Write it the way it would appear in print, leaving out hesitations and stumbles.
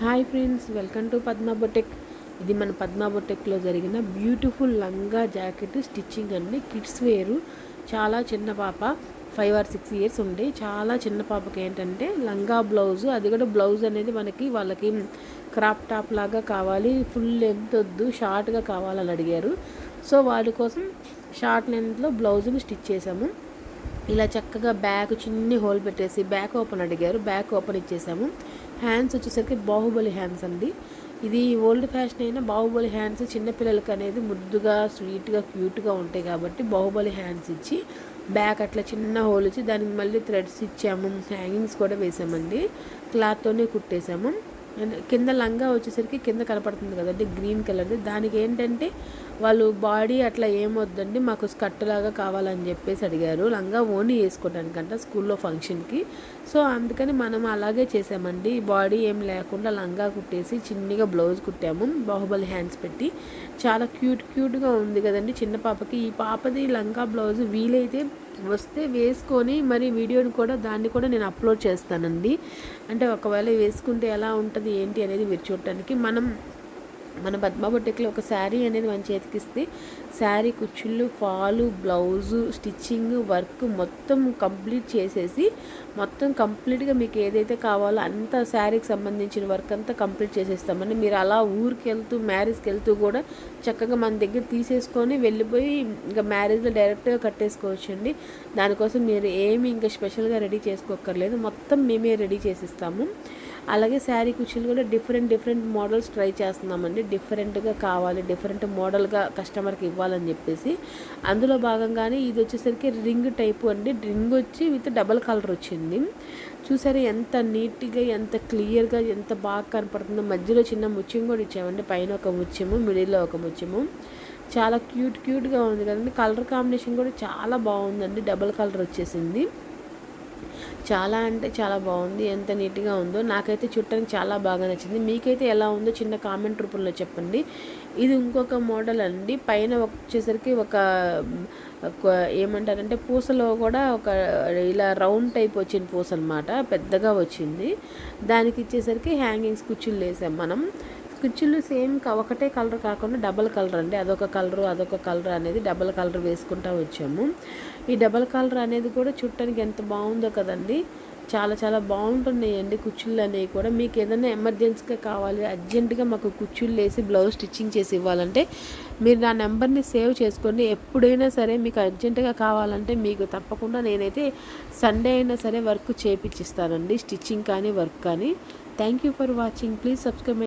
Hi friends, welcome to Padma boutique. ఇది మన పద్మా బొటెక్లో జరిగిన బ్యూటిఫుల్ లంగా జాకెట్ స్టిచ్చింగ్ అండి. కిడ్స్ వేరు. చాలా చిన్న పాప 5 or 6 years ఉండే. చాలా చిన్న పాపకి ఏంటంటే లంగా బ్లౌజు, అది కూడా బ్లౌజ్ అనేది వాళ్ళకి క్రాప్ టాప్ లాగా కావాలి, ఫుల్ లెంత్ వద్దు, షార్ట్గా కావాలని అడిగారు. సో వాటి కోసం షార్ట్ లెంత్లో బ్లౌజుని స్టిచ్ చేసాము. ఇలా చక్కగా బ్యాక్ చిన్ని హోల్ పెట్టేసి బ్యాక్ ఓపెన్ అడిగారు, బ్యాక్ ఓపెన్ ఇచ్చేసాము. హ్యాండ్స్ వచ్చేసరికి బాహుబలి హ్యాండ్స్ అండి. ఇది ఓల్డ్ ఫ్యాషన్ అయినా బాహుబలి హ్యాండ్స్ చిన్నపిల్లలకి అనేది ముద్దుగా స్వీట్గా క్యూట్గా ఉంటాయి కాబట్టి బాహుబలి హ్యాండ్స్ ఇచ్చి బ్యాక్ అట్లా చిన్న హోల్ ఇచ్చి దానికి మళ్ళీ థ్రెడ్స్ ఇచ్చాము, హ్యాంగింగ్స్ కూడా వేసామండి. క్లాత్తోనే కుట్టేసాము. కింద లంగా వచ్చేసరికి కింద కనపడుతుంది కదండి గ్రీన్ కలర్ది. దానికి ఏంటంటే వాళ్ళు బాడీ అట్లా ఏమొద్దండి, మాకు స్కర్ట్ లాగా కావాలని చెప్పేసి అడిగారు. లంగా ఓన్లీ వేసుకోవడానికంట స్కూల్లో ఫంక్షన్కి. సో అందుకని మనం అలాగే చేసామండి. బాడీ ఏం లేకుండా లంగా కుట్టేసి చిన్నగా బ్లౌజ్ కుట్టాము, బాహుబలి హ్యాండ్స్ పెట్టి. చాలా క్యూట్గా ఉంది కదండి చిన్న పాపకి. ఈ పాపది లంగా బ్లౌజ్ వీలైతే వస్తే వేసుకొని మరి వీడియోని కూడా దాన్ని కూడా నేను అప్లోడ్ చేస్తానండి. అంటే ఒకవేళ వేసుకుంటే ఎలా ఉంటుంది ఏంటి అనేది మీరు చూడటానికి. మన పద్మా బొటెక్లో ఒక శారీ అనేది మన చేతికిస్తే శారీ కుచ్చుళ్ళు, ఫాలు, బ్లౌజు, స్టిచ్చింగ్, వర్క్ మొత్తం కంప్లీట్ చేసేసి మొత్తం కంప్లీట్గా మీకు ఏదైతే కావాలో అంత శారీకి సంబంధించిన వర్క్ అంతా కంప్లీట్ చేసేస్తామండి. మీరు అలా ఊరికి వెళ్తూ మ్యారేజ్కి వెళ్తూ కూడా చక్కగా మన దగ్గర తీసేసుకొని వెళ్ళిపోయి ఇంకా మ్యారేజ్లో డైరెక్ట్గా కట్టేసుకోవచ్చండి. దానికోసం మీరు ఏమి ఇంకా స్పెషల్గా రెడీ చేసుకోక్కర్లేదు, మొత్తం మేమే రెడీ చేసిస్తాము. అలాగే శారీ కుర్చీలు కూడా డిఫరెంట్ మోడల్స్ ట్రై చేస్తున్నామండి. డిఫరెంట్గా కావాలి, డిఫరెంట్ మోడల్గా కస్టమర్కి ఇవ్వాలని చెప్పేసి. అందులో భాగంగానే ఇది వచ్చేసరికి రింగ్ టైపు అండి. రింగ్ వచ్చి విత్ డబల్ కలర్ వచ్చింది. చూసారు ఎంత నీట్గా, ఎంత క్లియర్గా, ఎంత బాగా కనపడుతుందో. మధ్యలో చిన్న ముత్యం కూడా ఇచ్చామండి. పైన ఒక ముత్యము, మిడిల్లో ఒక ముత్యము. చాలా క్యూట్గా ఉంది కదండి. కలర్ కాంబినేషన్ కూడా చాలా బాగుందండి. డబల్ కలర్ వచ్చేసింది. చాలా అంటే చాలా బాగుంది. ఎంత నీట్గా ఉందో నాకైతే చూడటానికి చాలా బాగా నచ్చింది. మీకైతే ఎలా ఉందో చిన్న కామెంట్ రూపంలో చెప్పండి. ఇది ఇంకొక మోడల్ అండి. పైన వచ్చేసరికి ఒక ఏమంటారంటే పూసలో కూడా ఒక ఇలా రౌండ్ టైప్ వచ్చిన పూస అనమాట, పెద్దగా వచ్చింది. దానికి ఇచ్చేసరికి హ్యాంగింగ్స్ కుర్చీలు వేసాం మనం. కుర్చీలు సేమ్ ఒకటే కలర్ కాకుండా డబల్ కలర్ అండి. అదొక కలర్ అనేది డబల్ కలర్ వేసుకుంటూ వచ్చాము. ఈ డబల్ కలర్ అనేది కూడా చుట్టానికి ఎంత బాగుందో కదండి. చాలా బాగుంటున్నాయండి కుర్చీలు అనేవి కూడా. మీకు ఏదైనా ఎమర్జెన్సీగా కావాలి, అర్జెంటుగా మాకు కుర్చీలు వేసి బ్లౌజ్ స్టిచ్చింగ్ చేసి ఇవ్వాలంటే మీరు నా నెంబర్ని సేవ్ చేసుకోండి. ఎప్పుడైనా సరే మీకు అర్జెంటుగా కావాలంటే మీకు తప్పకుండా నేనైతే సండే అయినా సరే వర్క్ చేయించిస్తానండి, స్టిచ్చింగ్ కానీ వర్క్ కానీ. Thank you for watching. Please subscribe.